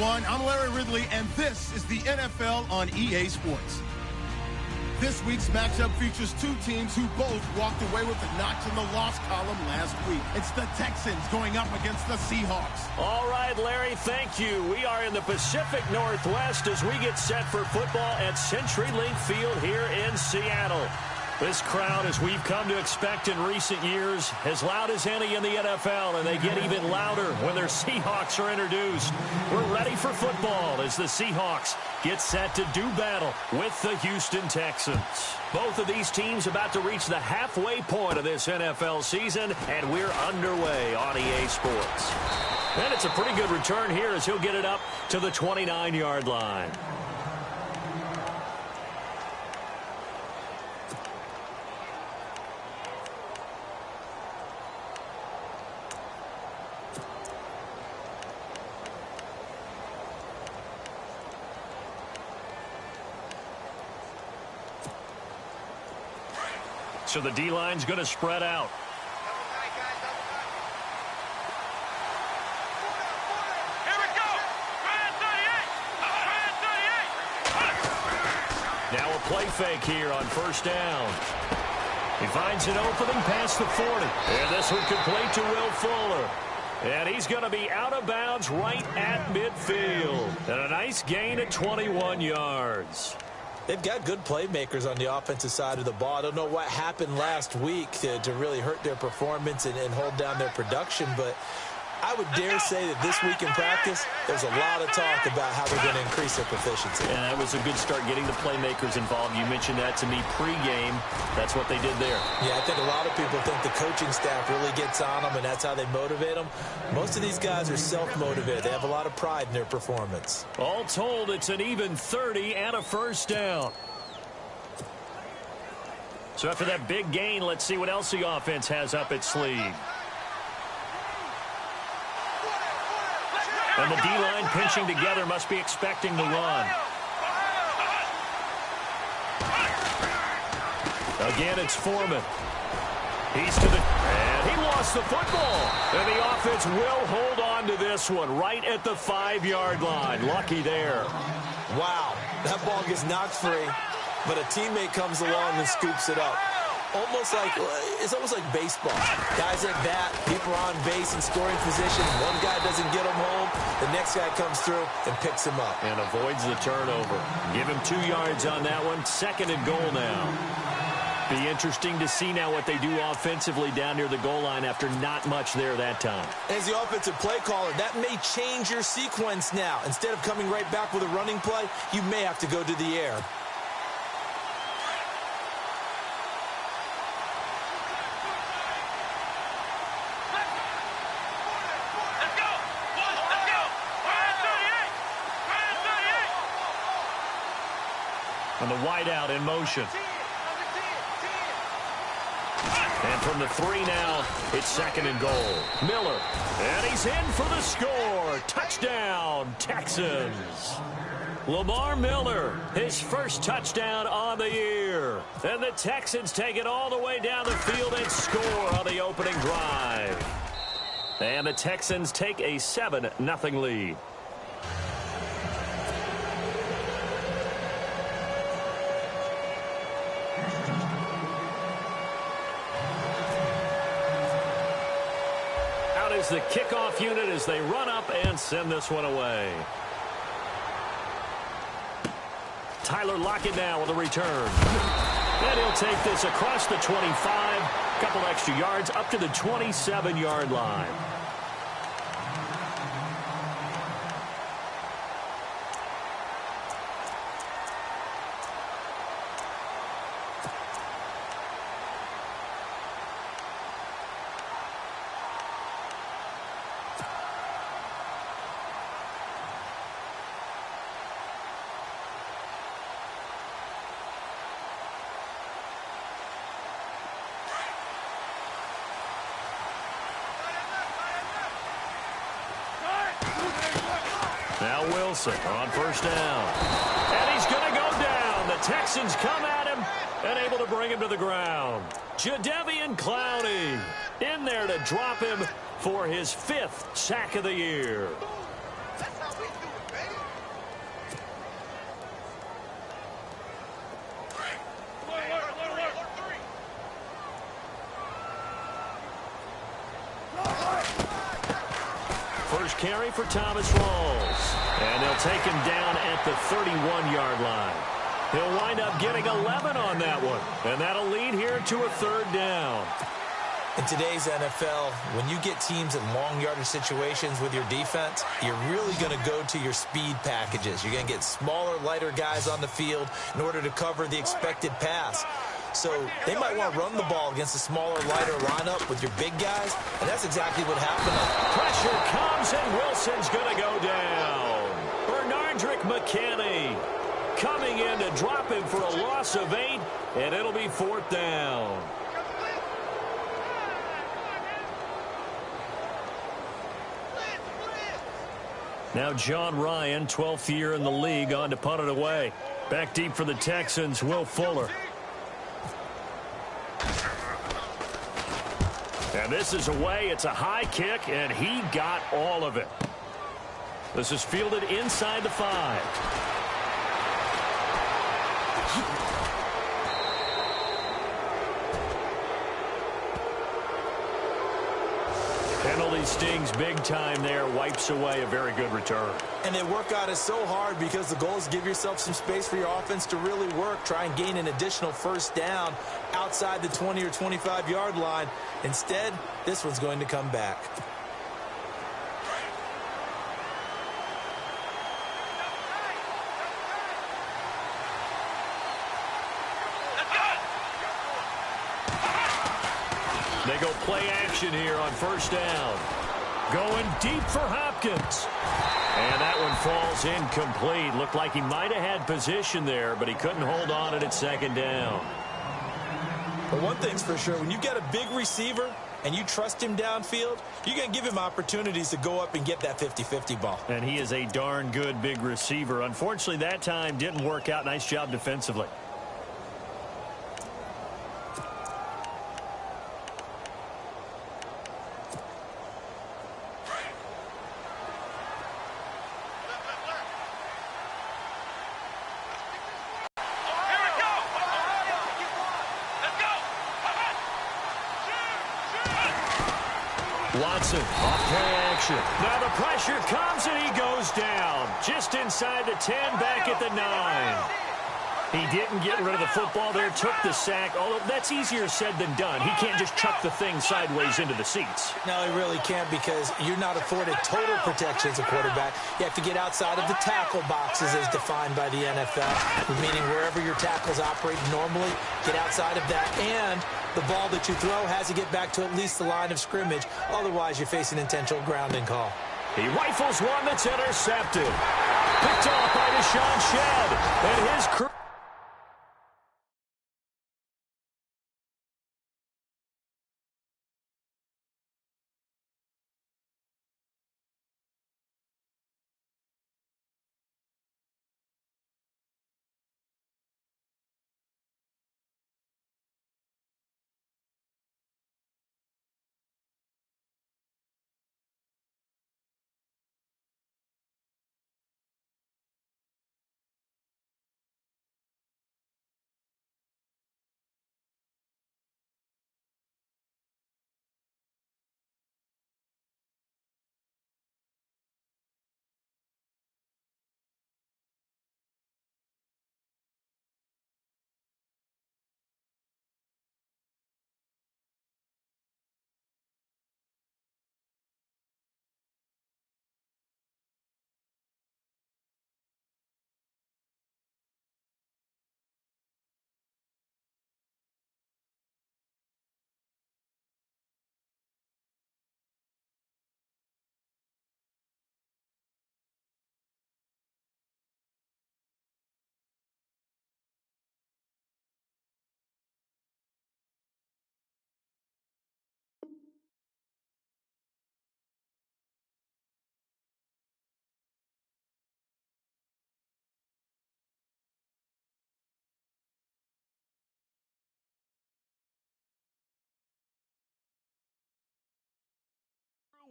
everyone. I'm Larry Ridley, and this is the NFL on EA Sports. This week's matchup features two teams who both walked away with a notch in the loss column last week. It's the Texans going up against the Seahawks. All right, Larry, thank you. We are in the Pacific Northwest as we get set for football at CenturyLink Field here in Seattle. This crowd, as we've come to expect in recent years, as loud as any in the NFL, and they get even louder when their Seahawks are introduced. We're ready for football as the Seahawks get set to do battle with the Houston Texans. Both of these teams about to reach the halfway point of this NFL season, and we're underway on EA Sports. And it's a pretty good return here as he'll get it up to the 29-yard line. So the D-line's going to spread out. Here we go. Now a play fake here on first down. He finds an opening past the 40. And this one complete to Will Fuller. And he's going to be out of bounds right at midfield. And a nice gain at 21 yards. They've got good playmakers on the offensive side of the ball. I don't know what happened last week to really hurt their performance and hold down their production, but I would dare say that this week in practice, there's a lot of talk about how they're going to increase their proficiency. And that was a good start getting the playmakers involved. You mentioned that to me pregame. That's what they did there. Yeah, I think a lot of people think the coaching staff really gets on them, and that's how they motivate them. Most of these guys are self-motivated. They have a lot of pride in their performance. All told, it's an even 30 and a first down. So after that big gain, let's see what else the offense has up its sleeve. And the D-line pinching together must be expecting the run. Again, it's Foreman. He's to the... And he lost the football. And the offense will hold on to this one right at the 5-yard line. Lucky there. Wow. That ball gets knocked free, but a teammate comes along and scoops it up. It's almost like baseball. Guys at bat, people are on base in scoring position. One guy doesn't get him home. The next guy comes through and picks him up. And avoids the turnover. Give him 2 yards on that one. 2nd and goal now. Be interesting to see now what they do offensively down near the goal line after not much there that time. As the offensive play caller, that may change your sequence now. Instead of coming right back with a running play, you may have to go to the air. And the wideout in motion. And from the 3 now, it's 2nd and goal. Miller. And he's in for the score. Touchdown, Texans. Lamar Miller, his first touchdown on the year. And the Texans take it all the way down the field and score on the opening drive. And the Texans take a 7-0 lead. The kickoff unit as they run up and send this one away. Tyler Lockett now with a return. And he'll take this across the 25. Couple extra yards up to the 27-yard line. Now Wilson on first down. And he's going to go down. The Texans come at him and able to bring him to the ground. Jadeveon Clowney in there to drop him for his 5th sack of the year. carry for Thomas Rawls. And they'll take him down at the 31-yard line. He'll wind up getting 11 on that one. And that'll lead here to a third down. In today's NFL, when you get teams in long yardage situations with your defense, you're really going to go to your speed packages. You're going to get smaller, lighter guys on the field in order to cover the expected pass. So they might want to run the ball against a smaller, lighter lineup with your big guys, and that's exactly what happened. Pressure comes, and Wilson's going to go down. Bernardrick McKinney coming in to drop him for a loss of 8, and it'll be 4th down. Now John Ryan, 12th year in the league, on to punt it away. Back deep for the Texans, Will Fuller. And this is away. It's a high kick, and he got all of it. This is fielded inside the 5. Penalty stings big time there. Wipes away a very good return. And they work out it so hard because the goal is to give yourself some space for your offense to really work. Try and gain an additional first down outside the 20 or 25-yard line. Instead, this one's going to come back. They go play action here on first down. Going deep for Hopkins. And that one falls incomplete. Looked like he might have had position there, but he couldn't hold on at second down. But one thing's for sure, when you get a big receiver and you trust him downfield, you're going to give him opportunities to go up and get that 50-50 ball. And he is a darn good big receiver. Unfortunately, that time didn't work out. Nice job defensively. Watson off play action. Now the pressure comes and he goes down. Just inside the 10, back at the 9. He didn't get rid of the football there, took the sack. Although that's easier said than done. He can't just chuck the thing sideways into the seats. No, he really can't because you're not afforded total protection as a quarterback. You have to get outside of the tackle boxes as defined by the NFL, meaning wherever your tackles operate normally, get outside of that. And the ball that you throw has to get back to at least the line of scrimmage. Otherwise, you face an intentional grounding call. He rifles one that's intercepted. Picked off by Deshaun Shedd. And his crew.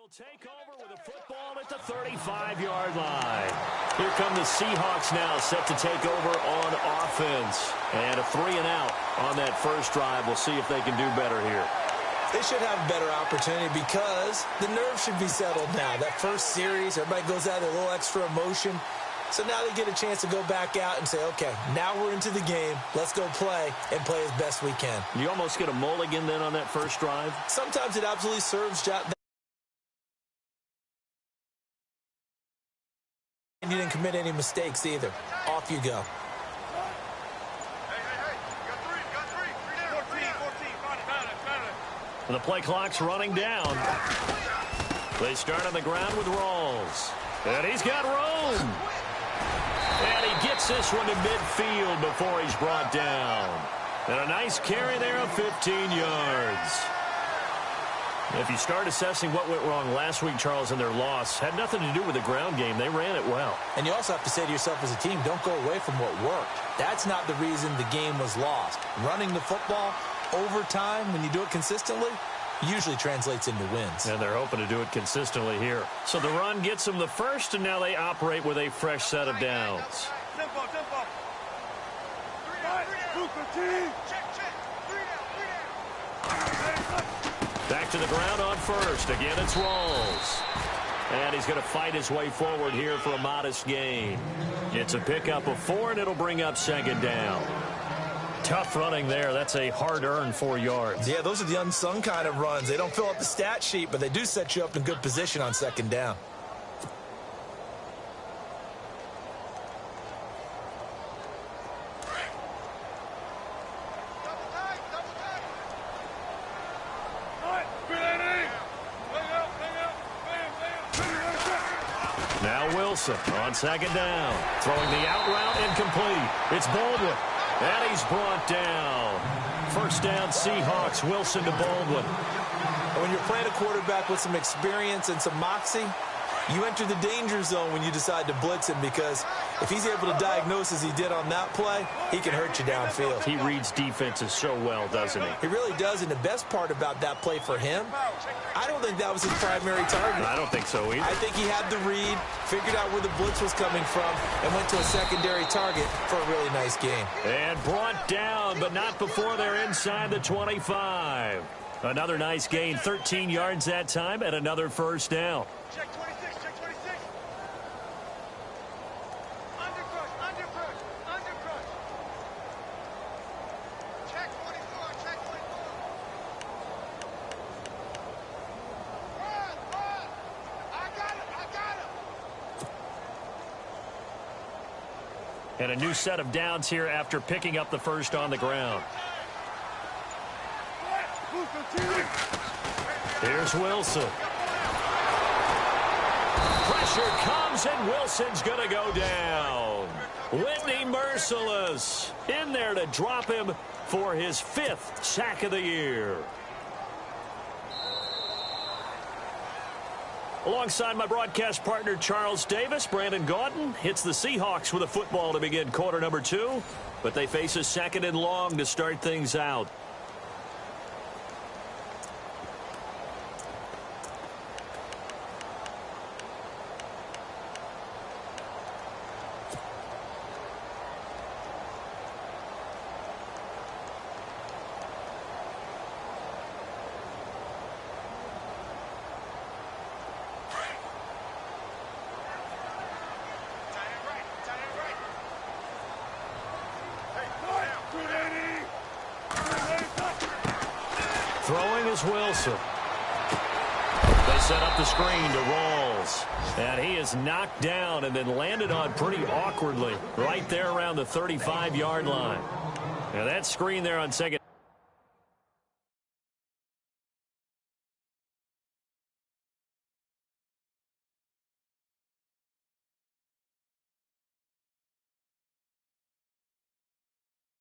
Will take over with a football at the 35-yard line. Here come the Seahawks now, set to take over on offense. And a 3-and-out on that first drive. We'll see if they can do better here. They should have a better opportunity because the nerves should be settled now. That first series, everybody goes out with a little extra emotion. So now they get a chance to go back out and say, okay, now we're into the game. Let's go play and play as best we can. You almost get a mulligan then on that first drive? Sometimes it absolutely serves job. And you didn't commit any mistakes either. Off you go. The play clock's running down. They start on the ground with Rawls. And he's got room. And he gets this one to midfield before he's brought down. And a nice carry there of 15 yards. If you start assessing what went wrong last week, Charles, in their loss, had nothing to do with the ground game. They ran it well. And you also have to say to yourself as a team, don't go away from what worked. That's not the reason the game was lost. Running the football over time, when you do it consistently, usually translates into wins. And they're hoping to do it consistently here. So the run gets them the first, and now they operate with a fresh set of downs. Tempo. Back to the ground on first. Again, it's Rawls. And he's going to fight his way forward here for a modest gain. It's a pickup of 4, and it'll bring up second down. Tough running there. That's a hard-earned 4 yards. Yeah, those are the unsung kind of runs. They don't fill up the stat sheet, but they do set you up in good position on second down. Now Wilson on second down. Throwing the out route incomplete. It's Baldwin. And he's brought down. First down, Seahawks. Wilson to Baldwin. And when you're playing a quarterback with some experience and some moxie, you enter the danger zone when you decide to blitz him, because if he's able to diagnose as he did on that play, he can hurt you downfield. He reads defenses so well, doesn't he? He really does, and the best part about that play for him, I don't think that was his primary target. I don't think so either. I think he had the read, figured out where the blitz was coming from, and went to a secondary target for a really nice game. And brought down, but not before they're inside the 25. Another nice gain, 13 yards that time, and another first down. Check 26, check 26. Under crush. Check 24, check 24. Run. I got him. And a new set of downs here after picking up the first on the ground. Here's Wilson. Pressure comes, and Wilson's going to go down. Whitney merciless in there to drop him for his 5th sack of the year. Alongside my broadcast partner, Charles Davis, Brandon Gaudin hits the Seahawks with a football to begin quarter number 2, but they face a second and long to start things out. Throwing is Wilson. They set up the screen to Rawls. And he is knocked down and then landed on pretty awkwardly right there around the 35-yard line. Now that screen there on second.